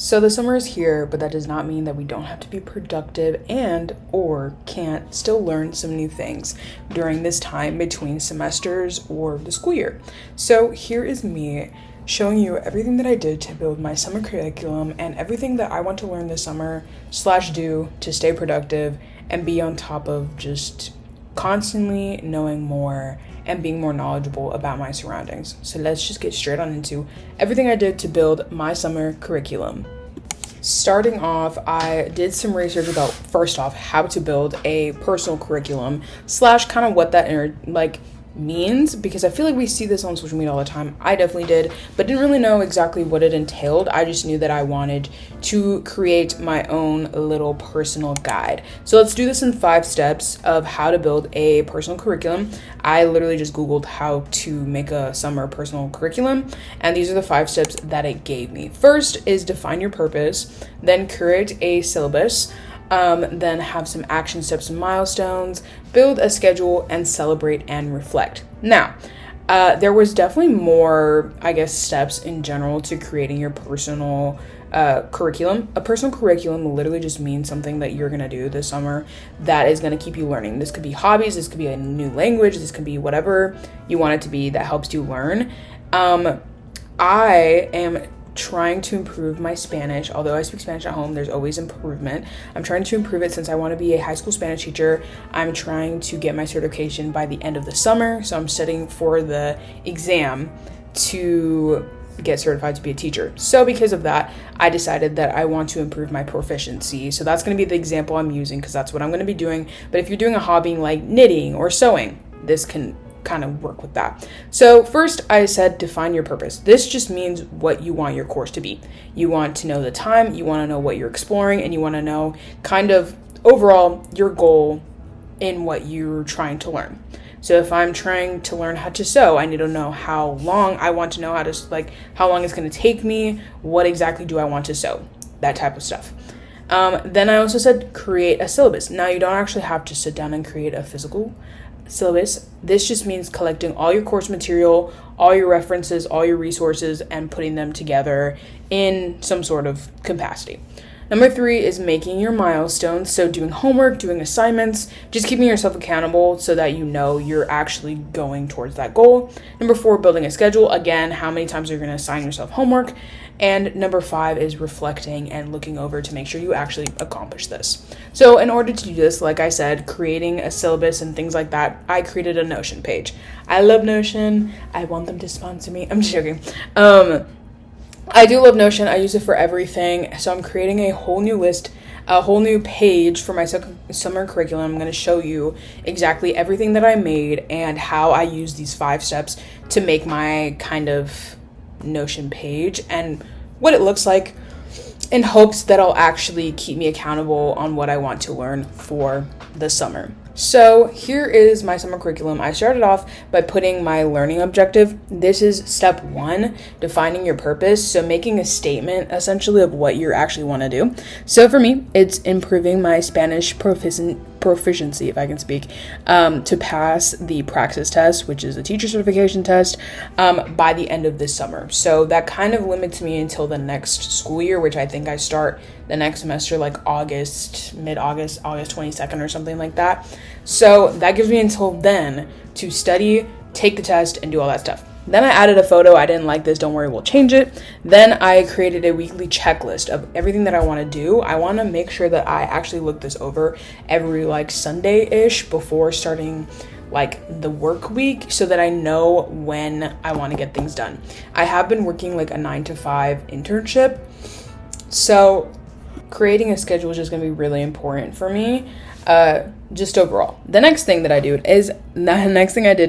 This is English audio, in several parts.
So the summer is here, but that does not mean that we don't have to be productive and or can't still learn some new things during this time between semesters or the school year. So here is me showing you everything that I did to build my summer curriculum and everything that I want to learn this summer / do to stay productive and be on top of just constantly knowing more and being more knowledgeable about my surroundings. So let's just get straight on into everything I did to build my summer curriculum. Starting off, I did some research about, first off, how to build a personal curriculum / kind of what that means, because I feel like we see this on social media all the time. I definitely did, but didn't really know exactly what it entailed. I just knew that I wanted to create my own little personal guide. So let's do this in 5 steps of how to build a personal curriculum. I literally just Googled how to make a summer personal curriculum, and these are the 5 steps that it gave me. First is define your purpose, then create a syllabus, then have some action steps and milestones, build a schedule, and celebrate and reflect. Now, there was definitely more, steps in general to creating your personal curriculum. A personal curriculum literally just means something that you're gonna do this summer that is gonna keep you learning. This could be hobbies, this could be a new language, this could be whatever you want it to be that helps you learn. I am trying to improve my Spanish. Although I speak Spanish at home, there's always improvement. I'm trying to improve it since I want to be a high school Spanish teacher. I'm trying to get my certification by the end of the summer, so I'm studying for the exam to get certified to be a teacher. So because of that, I decided that I want to improve my proficiency. So that's going to be the example I'm using because that's what I'm going to be doing. But if you're doing a hobby like knitting or sewing, this can kind of work with that. So first I said define your purpose. This just means what you want your course to be. You want to know the time, you want to know what you're exploring, and you want to know kind of overall your goal in what you're trying to learn. So if I'm trying to learn how to sew, I need to know how long I want to know how to, how long it's going to take me, what exactly do I want to sew, that type of stuff. Then I also said create a syllabus. Now you don't actually have to sit down and create a physical syllabus. This just means collecting all your course material, all your references, all your resources, and putting them together in some sort of capacity. Number 3 is making your milestones. So doing homework, doing assignments, just keeping yourself accountable so that you know you're actually going towards that goal. Number 4, building a schedule. Again, how many times are you going to assign yourself homework? And number 5 is reflecting and looking over to make sure you actually accomplish this. So in order to do this, like I said, creating a syllabus and things like that, I created a Notion page. I love Notion. I want them to sponsor me. I'm just joking. I do love Notion. I use it for everything. So I'm creating a whole new list, a whole new page for my summer curriculum. I'm going to show you exactly everything that I made and how I use these 5 steps to make my kind of Notion page and what it looks like, in hopes that it'll actually keep me accountable on what I want to learn for the summer. So here is my summer curriculum. I started off by putting my learning objective. This is step 1, defining your purpose. So making a statement essentially of what you actually want to do. So for me, it's improving my Spanish proficiency, if I can speak, to pass the praxis test, which is a teacher certification test, by the end of this summer. So that kind of limits me until the next school year, which I think I start the next semester like mid-August, August 22nd or something like that. So that gives me until then to study, take the test, and do all that stuff. Then I added a photo. I didn't like this. Don't worry, we'll change it. Then I created a weekly checklist of everything that I want to do. I want to make sure that I actually look this over every Sunday-ish before starting the work week so that I know when I want to get things done. I have been working a 9-to-5 internship. So creating a schedule is just going to be really important for me. Just overall. The next thing I did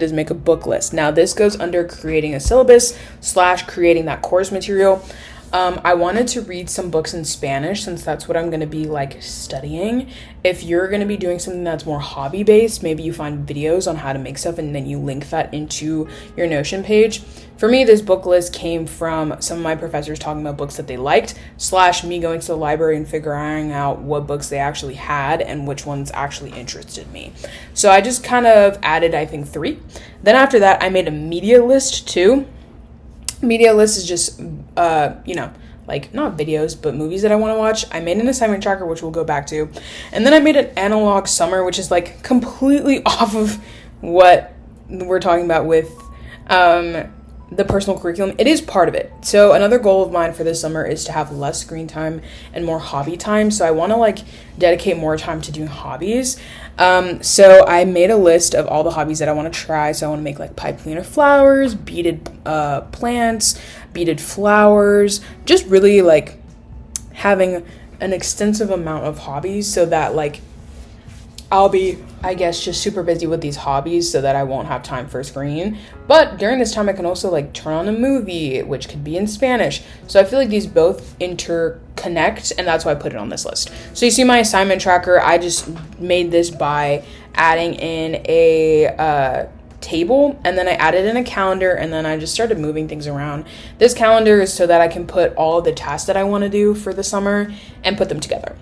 is make a book list. Now this goes under creating a syllabus / creating that course material. I wanted to read some books in Spanish since that's what I'm going to be studying. If you're going to be doing something that's more hobby based, maybe you find videos on how to make stuff and then you link that into your Notion page. For me, this book list came from some of my professors talking about books that they liked / me going to the library and figuring out what books they actually had and which ones actually interested me. So I just kind of added, I think, 3. Then after that, I made a media list too. Media list is just, like not videos, but movies that I want to watch. I made an assignment tracker, which we'll go back to. And then I made an analog summer, which is like completely off of what we're talking about with the personal curriculum. It is part of it. So another goal of mine for this summer is to have less screen time and more hobby time. So I want to like dedicate more time to doing hobbies. So I made a list of all the hobbies that I want to try. So I want to make like pipe cleaner flowers, beaded plants, beaded flowers, just really like having an extensive amount of hobbies so that like I'll be, I guess, just super busy with these hobbies so that I won't have time for a screen. But during this time, I can also like turn on a movie, which could be in Spanish. So I feel like these both interconnect, and that's why I put it on this list. So you see my assignment tracker. I just made this by adding in a table, and then I added in a calendar, and then I just started moving things around. This calendar is so that I can put all the tasks that I want to do for the summer and put them together.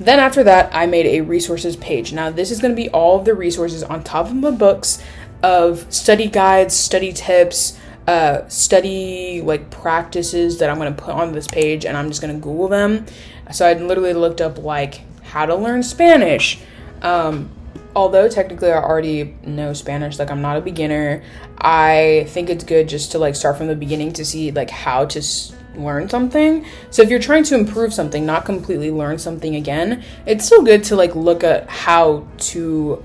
Then after that, I made a resources page. Now this is going to be all of the resources on top of my books of study guides, study tips, study like practices that I'm going to put on this page, and I'm just going to Google them. So I literally looked up like how to learn Spanish. Although technically I already know Spanish, like I'm not a beginner, I think it's good just to like start from the beginning to see like how to learn something. So if you're trying to improve something, not completely learn something again, it's still good to like look at how to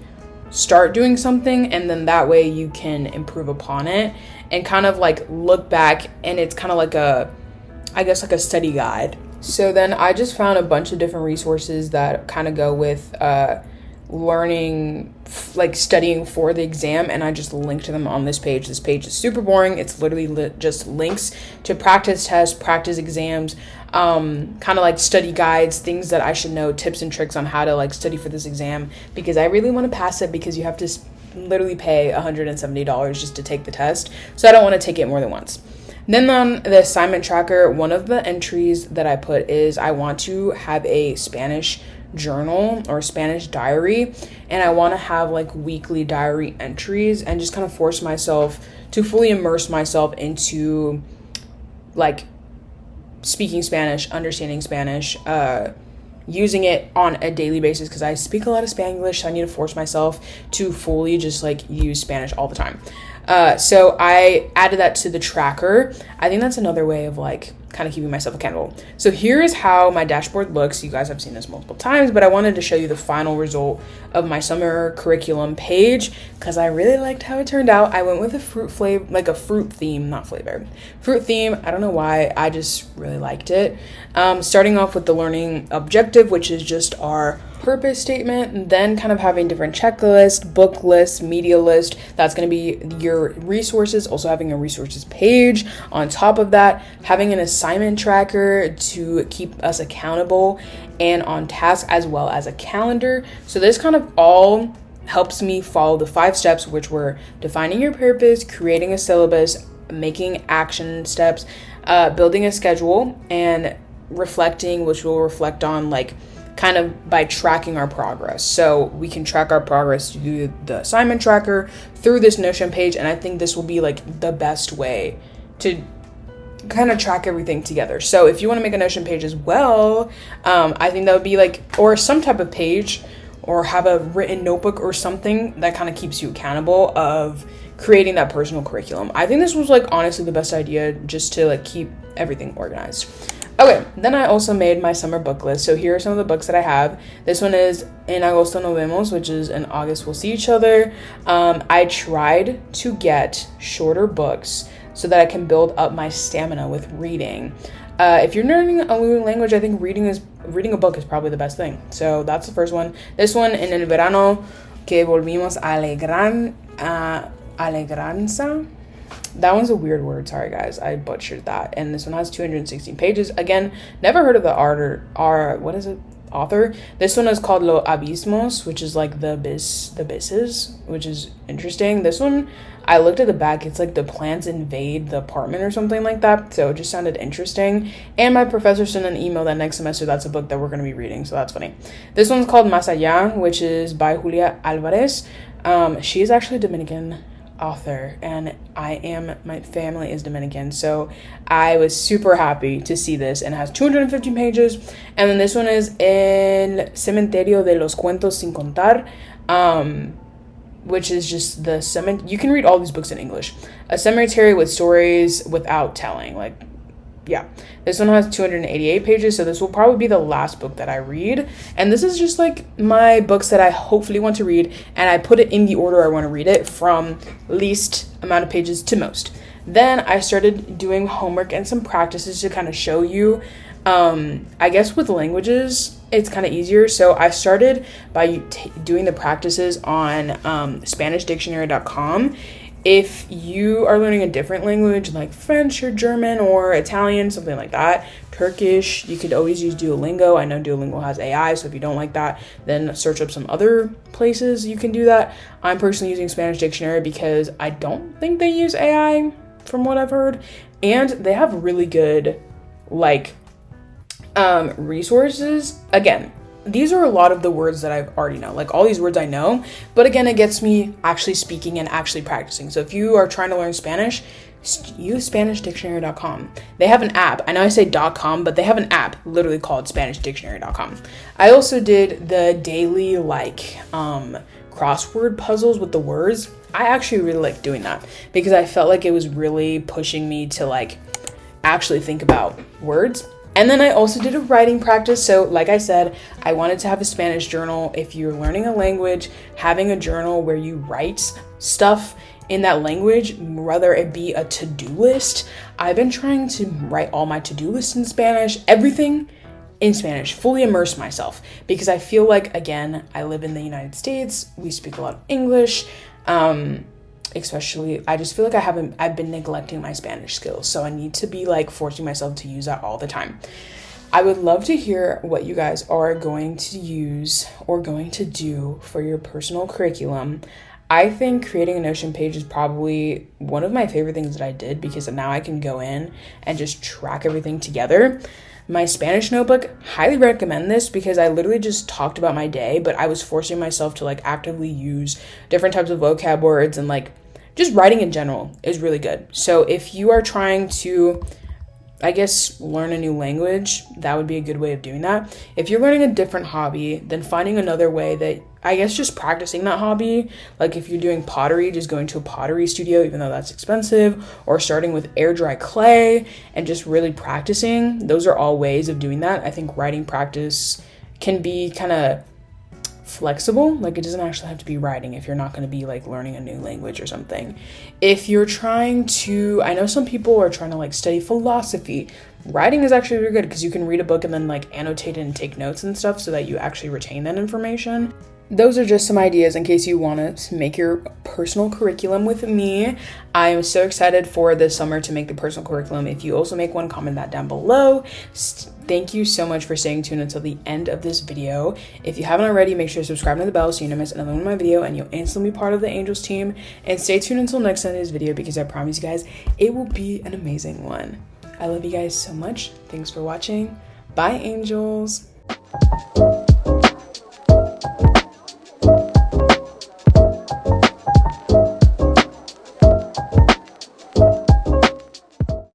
start doing something, and then that way you can improve upon it and kind of like look back, and it's kind of like a, I guess like a study guide. So then I just found a bunch of different resources that kind of go with learning, like studying for the exam, and I just linked to them on this page. This page is super boring. It's literally just links to practice tests, practice exams, kind of like study guides, things that I should know, tips and tricks on how to like study for this exam, because I really want to pass it, because you have to literally pay $170 just to take the test. So I don't want to take it more than once. Then on the assignment tracker, one of the entries that I put is I want to have a Spanish journal or Spanish diary, and I want to have like weekly diary entries and just kind of force myself to fully immerse myself into like speaking Spanish, understanding Spanish, using it on a daily basis, because I speak a lot of Spanglish, so I need to force myself to fully just like use Spanish all the time. So I added that to the tracker. I think that's another way of like kind of keeping myself accountable. So here is how my dashboard looks. You guys have seen this multiple times, but I wanted to show you the final result of my summer curriculum page because I really liked how it turned out. I went with a fruit theme. I don't know why, I just really liked it. Starting off with the learning objective, which is just our purpose statement, and then kind of having different checklist, book list, media list. That's going to be your resources. Also having a resources page on top of that, having an assignment tracker to keep us accountable and on task, as well as a calendar. So this kind of all helps me follow the 5 steps, which were defining your purpose, creating a syllabus, making action steps, building a schedule, and reflecting, which we'll reflect on like kind of by tracking our progress. So we can track our progress through the assignment tracker, through this Notion page, and I think this will be like the best way to kind of track everything together. So if you want to make a Notion page as well, I think that would be like, or some type of page, or have a written notebook or something that kind of keeps you accountable of creating that personal curriculum. I think this was like honestly the best idea, just to like keep everything organized. Okay, then I also made my summer book list. So here are some of the books that I have. This one is En Agosto Nos Vemos, which is in August we'll see each other. I tried to get shorter books so that I can build up my stamina with reading. If you're learning a new language, I think reading a book is probably the best thing. So that's the first one. This one, En el verano que volvimos a alegranza. That one's a weird word. Sorry, guys. I butchered that. And this one has 216 pages. Again, never heard of the author. This one is called Los Abismos, which is like the abysses, which is interesting. This one, I looked at the back. It's like the plants invade the apartment or something like that. So it just sounded interesting. And my professor sent an email that next semester that's a book that we're going to be reading. So that's funny. This one's called Más Allá, which is by Julia Alvarez. She is actually Dominican. author, and my family is Dominican, so I was super happy to see this, and it has 250 pages. And then this one is El Cementerio de los Cuentos Sin Contar, which is just the cemetery. You can read all these books in English. A cemetery with stories without telling. Like, yeah. This one has 288 pages, so this will probably be the last book that I read. And this is just like my books that I hopefully want to read, and I put it in the order I want to read it, from least amount of pages to most. Then I started doing homework and some practices to kind of show you. I guess with languages, it's kind of easier. So I started by doing the practices on SpanishDictionary.com. If you are learning a different language like French or German or Italian, something like that, Turkish, you could always use Duolingo. I know Duolingo has AI, so if you don't like that, then search up some other places you can do that. I'm personally using Spanish Dictionary because I don't think they use AI from what I've heard. And they have really good, resources. Again, these are a lot of the words that I've already know. Like, all these words I know, but again, it gets me actually speaking and actually practicing. So if you are trying to learn Spanish, use SpanishDictionary.com. They have an app. I know I say .com, but they have an app literally called SpanishDictionary.com. I also did the daily crossword puzzles with the words. I actually really like doing that because I felt like it was really pushing me to actually think about words. And then I also did a writing practice. So like I said, I wanted to have a Spanish journal. If you're learning a language, having a journal where you write stuff in that language, whether it be a to-do list. I've been trying to write all my to-do lists in Spanish, everything in Spanish, fully immerse myself, because I feel like, again, I live in the United States. We speak a lot of English. Especially, I just feel like I've been neglecting my Spanish skills. So I need to be forcing myself to use that all the time. I would love to hear what you guys are going to use or going to do for your personal curriculum. I think creating a Notion page is probably one of my favorite things that I did, because now I can go in and just track everything together. My Spanish notebook, highly recommend this, because I literally just talked about my day, but I was forcing myself to actively use different types of vocab words, and just writing in general is really good. So if you are trying to, learn a new language, that would be a good way of doing that. If you're learning a different hobby, then finding another way that, just practicing that hobby. If you're doing pottery, just going to a pottery studio, even though that's expensive, or starting with air dry clay and just really practicing. Those are all ways of doing that. I think writing practice can be kind of flexible. It doesn't actually have to be writing if you're not going to be learning a new language or something. If you're trying to, I know some people are trying to study philosophy. Writing is actually really good, because you can read a book and then annotate it and take notes and stuff so that you actually retain that information. Those are just some ideas in case you want to make your personal curriculum with me. I am so excited for this summer to make the personal curriculum. If you also make one, comment that down below. Thank you so much for staying tuned until the end of this video. If you haven't already, make sure to subscribe to the bell so you don't miss another one of my video, and you'll instantly be part of the Angels team. And stay tuned until next Sunday's video, because I promise you guys it will be an amazing one. I love you guys so much. Thanks for watching. Bye, Angels.